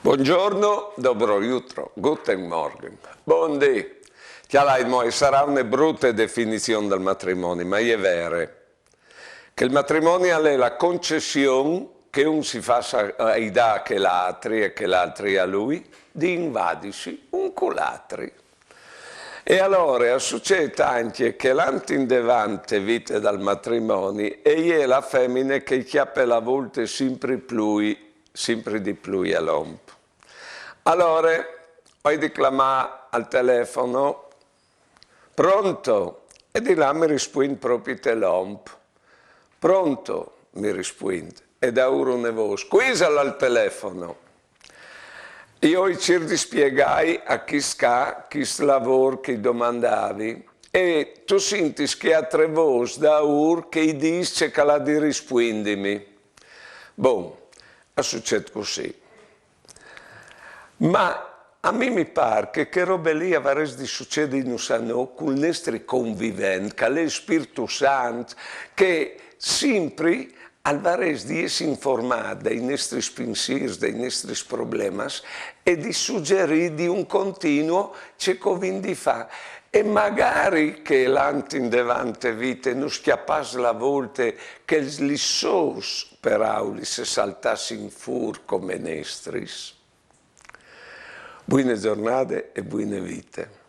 Buongiorno, dobro jutro, guten Morgen, buondì. Sarà una brutta definizione del matrimonio, ma è vero. Che il matrimonio è la concessione che un si fa ai da che l'altri e che l'altri a lui, di invadirsi un con l'altri. E allora succede anche che l'antindevante vita del matrimonio è la femmina che chiappa la volta sempre di più all'uomo. Allora, ho declamato al telefono, pronto? E di là mi risponde proprio l'uomo. Pronto? Mi risponde. E da ora una voce, squisala al telefono. Io ho cercato di spiegare a chi lavoro che domandavi. E tu senti che ha tre voci da ora che dice che la di rispondimi. Boh, è successo così. Ma a me mi pare che robe lì avresti di succedere in un con i nostri conviventi, che è lo Spirito Santo, che sempre avresti di essere informati dei nostri pensieri, dei nostri problemi e di suggerire di un continuo che conviene fa. E magari che l'antindevante vita non schiappasse la volta che gli sos per auli se saltasse in fur come nestris. Buone giornate e buone vite.